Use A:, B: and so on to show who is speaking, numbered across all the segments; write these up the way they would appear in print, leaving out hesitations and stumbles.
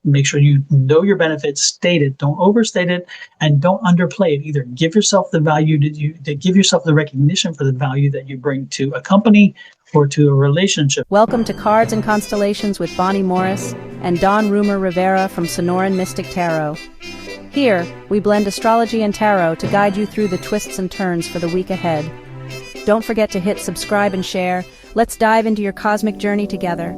A: Make sure you know your benefits, state it, don't overstate it, and don't underplay it either. Give yourself the value to give yourself the recognition for the value that you bring to a company or to a relationship.
B: Welcome to Cards and Constellations with Bonnie Morris and Don Rumor Rivera from Sonoran Mystic Tarot. Here, we blend astrology and tarot to guide you through the twists and turns for the week ahead. Don't forget to hit subscribe and share. Let's dive into your cosmic journey together.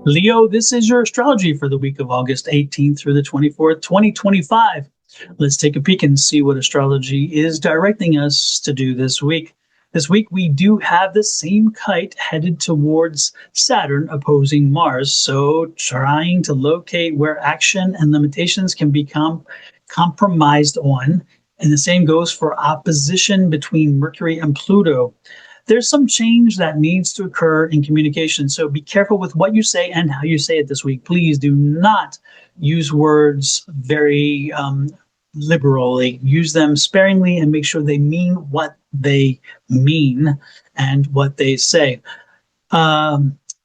A: Leo, this is your astrology for the week of August 18th through the 24th, 2025. Let's take a peek and see what astrology is directing us to do this week. This week, we do have the same kite headed towards Saturn opposing Mars, so trying to locate where action and limitations can become compromised on. And the same goes for opposition between Mercury and Pluto. There's some change that needs to occur in communication, so be careful with what you say and how you say it this week. Please do not use words very liberally. Use them sparingly and make sure they mean what they mean and what they say.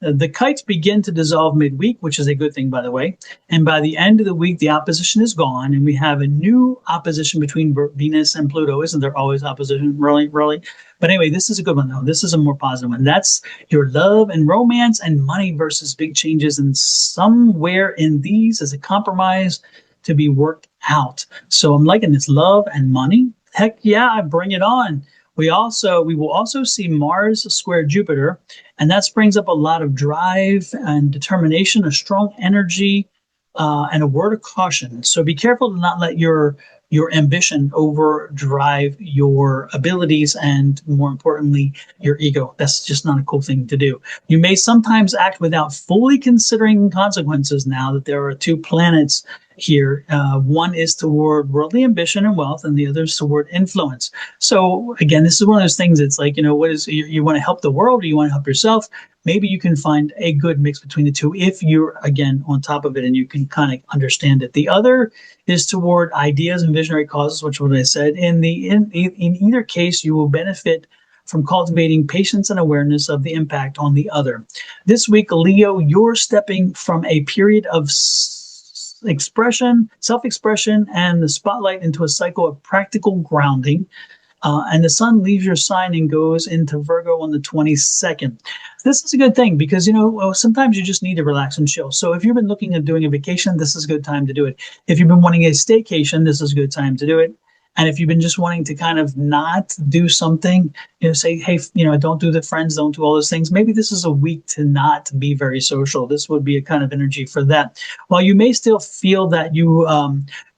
A: The kites begin to dissolve midweek, which is a good thing, by the way. And by the end of the week, the opposition is gone, and we have a new opposition between Venus and Pluto. Isn't there always opposition? Really? But anyway, this is a good one, though. This is a more positive one. That's your love and romance and money versus big changes. And somewhere in these is a compromise to be worked out. So I'm liking this love and money. Heck yeah, bring it on. We will also see Mars square Jupiter, and that brings up a lot of drive and determination, a strong energy, and a word of caution. So be careful to not let your ambition overdrive your abilities and, more importantly, your ego. That's just not a cool thing to do. You may sometimes act without fully considering consequences now that there are two planets here. One is toward worldly ambition and wealth, and the other is toward influence. So again, this is one of those things. It's like, what is you want to help the world or you want to help yourself? Maybe you can find a good mix between the two if you're, again, on top of it and you can kind of understand it. The other is toward ideas and visionary causes, which is what I said. In either case, you will benefit from cultivating patience and awareness of the impact on the other. This week, Leo, you're stepping from a period of self-expression, and the spotlight into a cycle of practical grounding. And the sun leaves your sign and goes into Virgo on the 22nd. This is a good thing because, sometimes you just need to relax and chill. So if you've been looking at doing a vacation, this is a good time to do it. If you've been wanting a staycation, this is a good time to do it. And if you've been just wanting to kind of not do something, say, hey, don't do the friends, don't do all those things. Maybe this is a week to not be very social. This would be a kind of energy for that. While you may still feel that you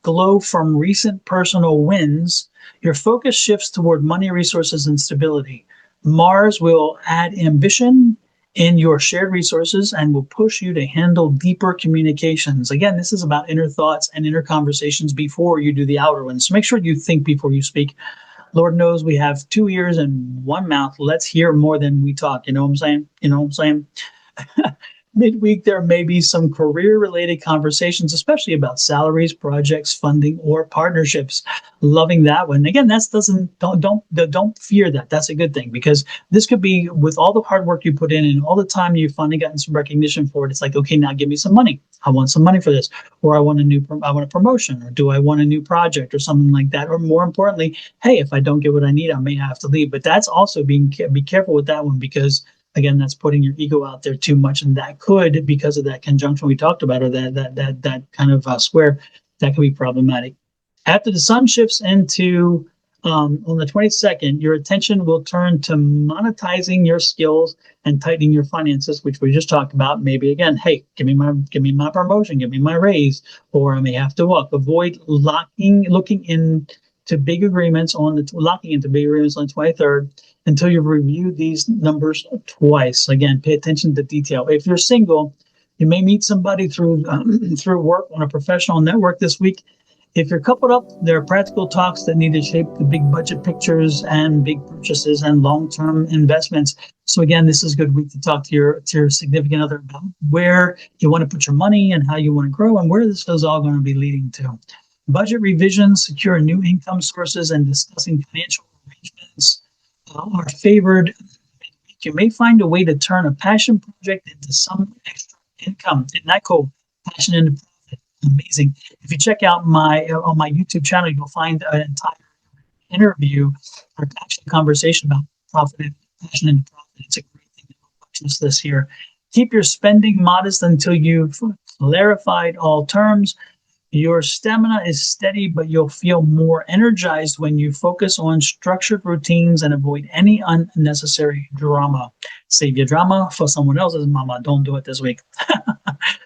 A: glow from recent personal wins, your focus shifts toward money, resources, and stability. Mars will add ambition in your shared resources and will push you to handle deeper communications. Again, this is about inner thoughts and inner conversations before you do the outer ones. So make sure you think before you speak. Lord knows we have 2 ears and 1 mouth. Let's hear more than we talk. You know what I'm saying? Midweek, there may be some career-related conversations, especially about salaries, projects, funding, or partnerships. Loving that one. Again, don't fear that. That's a good thing because this could be with all the hard work you put in and all the time you've finally gotten some recognition for it. It's like, okay, now give me some money. I want some money for this, or I want a promotion, or do I want a new project or something like that? Or more importantly, hey, if I don't get what I need, I may have to leave. But that's also be careful with that one because, again, that's putting your ego out there too much, and that could, because of that conjunction we talked about, or that kind of square, that could be problematic. After the sun shifts into on the 22nd, your attention will turn to monetizing your skills and tightening your finances, which we just talked about. Maybe again, hey, give me my promotion, give me my raise, or I may have to walk. Avoid locking into big agreements on the 23rd. Until you've reviewed these numbers twice. Again, pay attention to detail. If you're single, you may meet somebody through work on a professional network this week. If you're coupled up, there are practical talks that need to shape the big budget pictures and big purchases and long-term investments. So again, this is a good week to talk to your significant other about where you want to put your money and how you want to grow and where this is all going to be leading to. Budget revisions, secure new income sources, and discussing financial arrangements are favored. You may find a way to turn a passion project into some extra passionandprofit.com. Isn't that cool? Passion and Profit. Amazing. If you check out my on my YouTube channel, you'll find an entire interview or actually a conversation about profit and passion and profit. It's a great thing to watch this year. Keep your spending modest until you've clarified all terms. Your stamina is steady, but you'll feel more energized when you focus on structured routines and avoid any unnecessary drama. Save your drama for someone else's mama. Don't do it this week.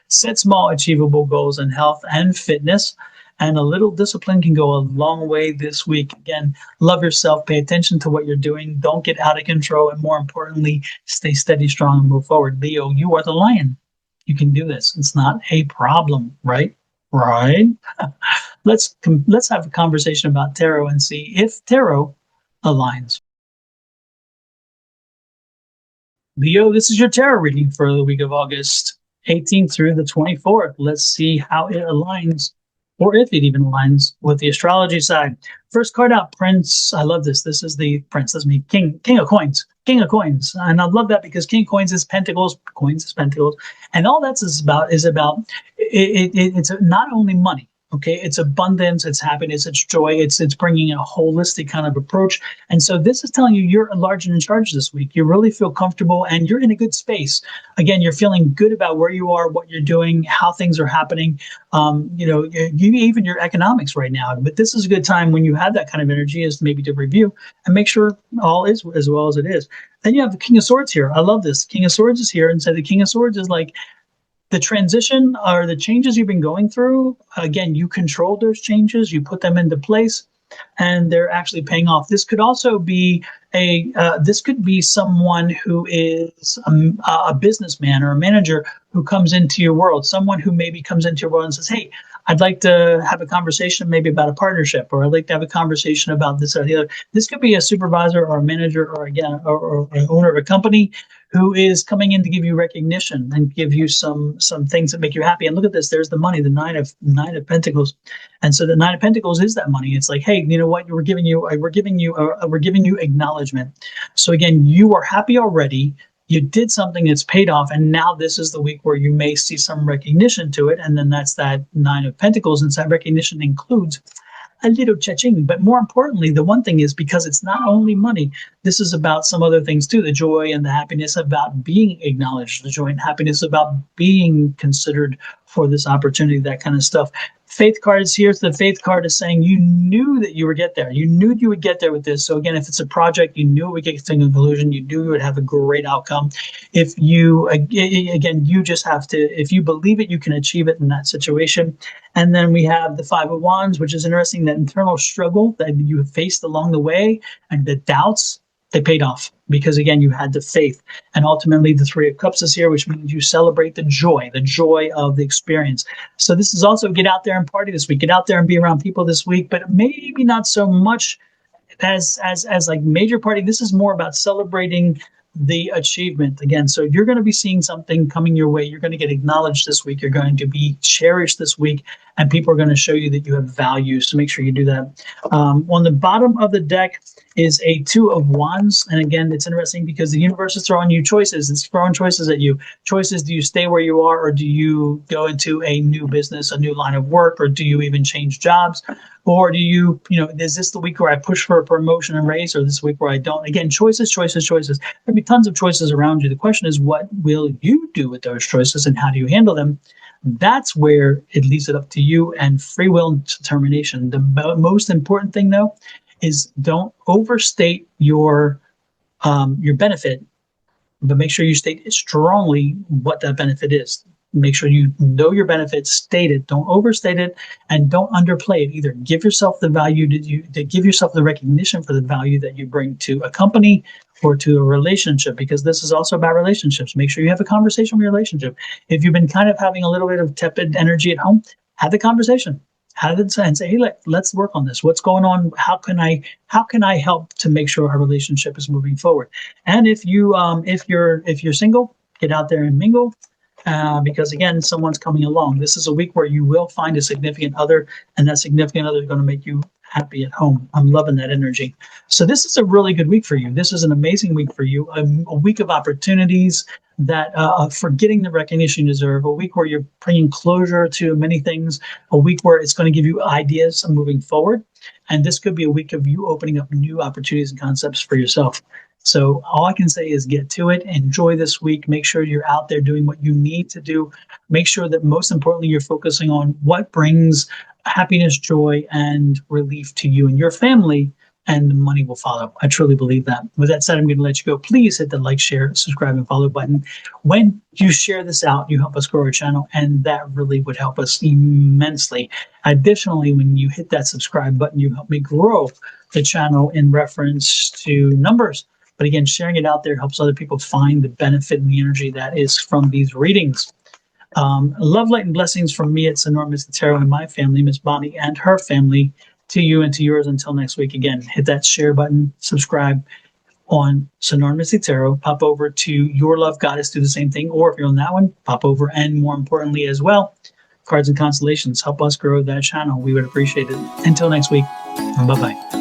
A: Set small, achievable goals in health and fitness, and a little discipline can go a long way this week. Again, love yourself, pay attention to what you're doing, don't get out of control, and more importantly, stay steady, strong, and move forward. Leo, you are the lion. You can do this. It's not a problem, right? Right? Let's have a conversation about tarot and see if tarot aligns. Leo, this is your tarot reading for the week of August 18th through the 24th. Let's see how it aligns, or if it even aligns with the astrology side. First card out, Prince. I love this. This is the Prince. That's me. King of Coins. King of Coins. And I love that because King of Coins is Pentacles. Coins is Pentacles. And all that's about it's not only money. Okay, it's abundance, it's happiness, it's joy, it's bringing a holistic kind of approach. And so this is telling you you're large and in charge this week. You really feel comfortable and you're in a good space. Again, you're feeling good about where you are, what you're doing, how things are happening. Even your economics right now. But this is a good time when you have that kind of energy, is maybe to review and make sure all is as well as it is. Then you have the King of Swords here. I love this. King of Swords is here, and so the King of Swords is like the transition or the changes you've been going through. Again, you control those changes, you put them into place, and they're actually paying off. This could also be this could be someone who is a businessman or a manager who comes into your world, someone who maybe comes into your world and says, hey, I'd like to have a conversation maybe about a partnership, or I'd like to have a conversation about this or the other. This could be a supervisor or a manager or again, or an owner of a company who is coming in to give you recognition and give you some things that make you happy. And look at this, there's the money, the nine of Pentacles. And so the Nine of Pentacles is that money. It's like, hey, you know what? We're giving you acknowledgement. So again, you are happy already. You did something that's paid off, and now this is the week where you may see some recognition to it. And then that's that Nine of Pentacles, and so that recognition includes a little cha-ching. But more importantly, the one thing is, because it's not only money, this is about some other things too. The joy and the happiness about being acknowledged, the joy and happiness about being considered for this opportunity, that kind of stuff. Faith card is here. So the Faith card is saying you knew that you would get there. You knew you would get there with this. So again, if it's a project, you knew it would get to a conclusion. You knew you would have a great outcome. If you, again, you just have to, if you believe it, you can achieve it in that situation. And then we have the Five of Wands, which is interesting, that internal struggle that you have faced along the way and the doubts, they paid off because, again, you had the faith. And ultimately, the Three of Cups is here, which means you celebrate the joy of the experience. So this is also get out there and party this week. Get out there and be around people this week, but maybe not so much as like major party. This is more about celebrating the achievement again. So you're going to be seeing something coming your way. You're going to get acknowledged this week. You're going to be cherished this week, and people are going to show you that you have value. So make sure you do that. On the bottom of the deck is a Two of Wands. And again, it's interesting because the universe is throwing you choices. It's throwing choices at you. Choices, do you stay where you are, or do you go into a new business, a new line of work, or do you even change jobs? Or do you, is this the week where I push for a promotion and raise, or this week where I don't? Again, choices. There'll be tons of choices around you. The question is, what will you do with those choices and how do you handle them? That's where it leaves it up to you and free will and determination. The most important thing, though, is don't overstate your benefit, but make sure you state strongly what that benefit is. Make sure you know your benefits, state it, don't overstate it, and don't underplay it either. Give yourself the value to give yourself the recognition for the value that you bring to a company or to a relationship, because this is also about relationships. Make sure you have a conversation with your relationship. If you've been kind of having a little bit of tepid energy at home, have the conversation. Have it and say, hey, let's work on this. What's going on? How can I help to make sure our relationship is moving forward? And if you're single, get out there and mingle. Because again, someone's coming along. This is a week where you will find a significant other, and that significant other is going to make you happy at home. I'm loving that energy. So this is a really good week for you. This is an amazing week for you. A week of opportunities that for getting the recognition you deserve. A week where you're bringing closure to many things. A week where it's going to give you ideas of moving forward. And this could be a week of you opening up new opportunities and concepts for yourself. So all I can say is get to it. Enjoy this week. Make sure you're out there doing what you need to do. Make sure that most importantly, you're focusing on what brings happiness, joy, and relief to you and your family, and the money will follow. I truly believe that. With that said, I'm going to let you go. Please hit the like, share, subscribe, and follow button. When you share this out, you help us grow our channel, and that really would help us immensely. Additionally, when you hit that subscribe button, you help me grow the channel in reference to numbers. But again, sharing it out there helps other people find the benefit and the energy that is from these readings. Love, light, and blessings from me at Sonora Mystic Tarot and my family, Miss Bonnie and her family, to you and to yours until next week. Again, hit that share button, subscribe on Sonora Mystic Tarot, pop over to Your Love Goddess, do the same thing, or if you're on that one, pop over, and more importantly as well, Cards and Constellations, help us grow that channel. We would appreciate it. Until next week, bye-bye.